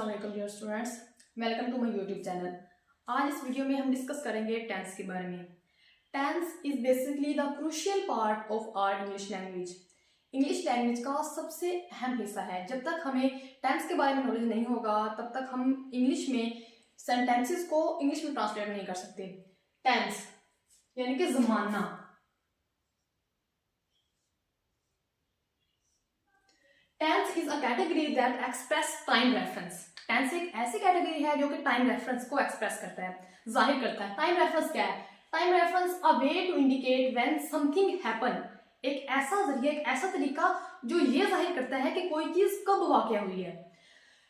अस्सलाम वालेकुम dear students, welcome to my YouTube channel. आज इस वीडियो में हम डिस्कस करेंगे टेंस के बारे में। Tense is basically the crucial part of our English language. English language का सबसे अहम हिस्सा है। जब तक हमें टेंस के बारे में नॉलेज नहीं होगा तब तक हम इंग्लिश में सेंटेंसेस को इंग्लिश में ट्रांसलेट नहीं कर सकते। टेंस यानी कि ज़माना। Tense is a category that express time reference. Tense एक ऐसी कैटेगरी है जो कि टाइम रेफरेंस को एक्सप्रेस करता है, जाहिर करता है। टाइम रेफरेंस क्या है? Time reference a way to indicate when something happen. एक ऐसा जरिया, एक ऐसा तरीका जो ये जाहिर करता है कि कोई चीज कब वाकया हुई है।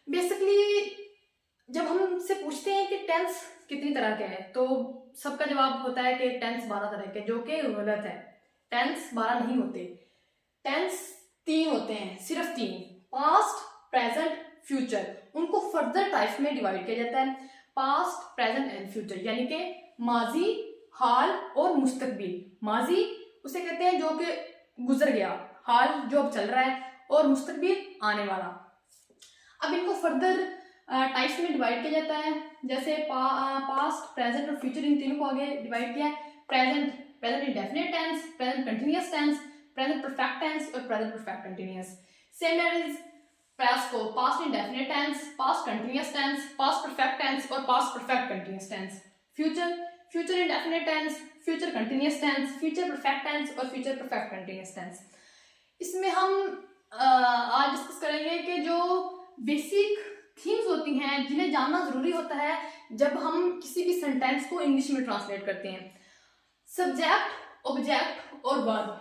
बेसिकली जब हम हमसे पूछते हैं कि टेंस कितनी तरह के हैं तो सबका जवाब होता है कि टेंस 12 तरह के, जो कि गलत है। टेंस 12 नहीं होते। टेंस 3 होते हैं, सिर्फ 3। Past, present, future. उनको फर्दर टाइप्स में डिवाइड किया जाता है। पास्ट, प्रेजेंट एंड फ्यूचर, यानी कि माजी, हाल और मुस्तकबिल। माजी उसे कहते हैं जो कि गुजर गया, हाल जो अब चल रहा है, और मुस्तकबिल आने वाला। अब इनको फर्दर टाइप्स में डिवाइड किया जाता है, जैसे पास्ट, प्रेजेंट और फ्यूचर, इन तीनों को आगे डिवाइड किया है। Present, present indefinite tense, present continuous tense, present perfect tense और present perfect continuous. Same as past को past indefinite tense, past continuous tense, past perfect tense और past perfect continuous tense. Future, future indefinite tense, future continuous tense, future perfect tense और future perfect continuous tense. इसमें हम आज discuss करेंगे कि जो basic things होती हैं जिन्हें जानना जरूरी होता है जब हम किसी भी सेंटेंस को इंग्लिश में ट्रांसलेट करते हैं। सब्जेक्ट, ऑब्जेक्ट और वर्ब।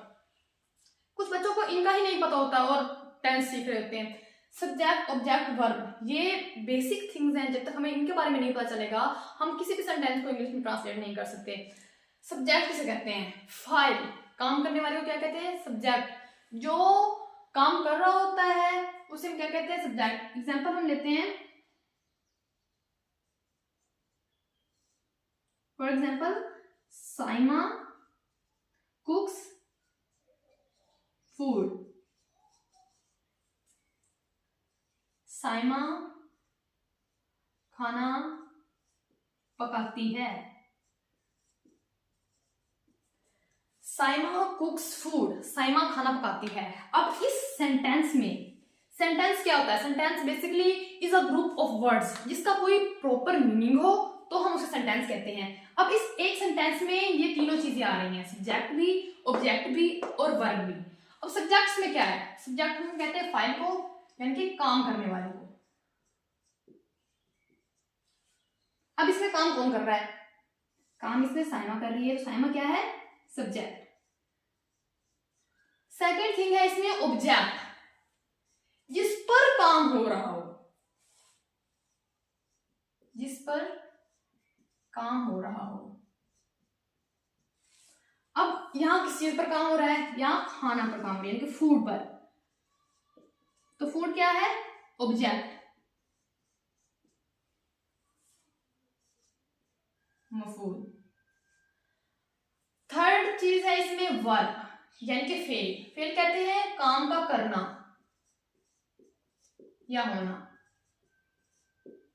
कुछ बच्चों को इनका ही नहीं पता होता और टेंस सीख रहे होते हैं। सब्जेक्ट, ऑब्जेक्ट, वर्ब, ये बेसिक थिंग्स हैं। जब तक हमें इनके बारे में नहीं पता चलेगा हम किसी भी सेंटेंस को इंग्लिश में ट्रांसलेट नहीं कर सकते। सब्जेक्ट किसे कहते हैं? फाइल, काम करने वाले को क्या कहते हैं? सब्जेक्ट। जो काम कर रहा होता है उसे हम क्या कहते हैं? सब्जेक्ट। एग्जांपल हम लेते हैं, for example Saima कुक्स food. Saima खाना पकाती है। साइमा कुक्स फूड, साइमा खाना पकाती है। अब इस सेंटेंस में, सेंटेंस क्या होता है? Sentence basically is a group of words जिसका कोई प्रॉपर मीनिंग हो तो हम उसे सेंटेंस कहते हैं। अब इस एक सेंटेंस में ये तीनों चीजें आ रही हैं, सब्जेक्ट भी, ऑब्जेक्ट भी और वर्ब भी। अब सब्जेक्ट्स में क्या है? सब्जेक्ट में कहते हैं फाइल को, यानी कि काम करने वाले को। अब इसमें काम कौन कर रहा है? काम इसमें साइमा कर रही है, तो साइमा क्या है? सब्जेक्ट। सेकेंड थिंग है इसमें ऑब्जेक्ट, जिस पर काम हो रहा हो, जिस पर काम हो रहा हो। अब यहां किस चीज पर काम हो रहा है? यहां खाना पर काम हो रहा है, यानी कि फूड पर। तो फूड क्या है? ऑब्जेक्ट। मफूल। थर्ड चीज है इसमें वर्ब, यानी कि फेल। फेल कहते हैं काम का करना या होना।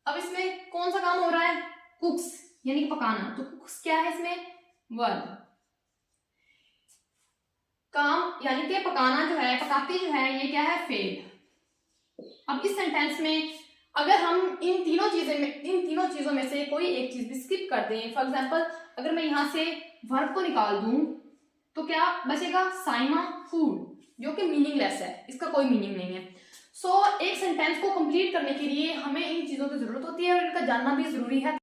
अब इसमें कौन सा काम हो रहा है? कुक्स, यानी कि पकाना। तो कुक्स क्या है इसमें? वर्ब। काम यानी कि पकाना जो है, पकाती जो है, ये क्या है? फेल। अब इस सेंटेंस में अगर हम इन तीनों चीजों में से कोई एक चीज भी स्किप कर दें, फॉर एग्जांपल अगर मैं यहां से वर्ब को निकाल दूं तो क्या बचेगा? साइमा फूड, जो कि मीनिंगलेस है, इसका कोई मीनिंग नहीं है। सो एक सेंटेंस को कंप्लीट करने के लिए हमें इन चीजों की जरूरत होती है और इनका जानना भी जरूरी है।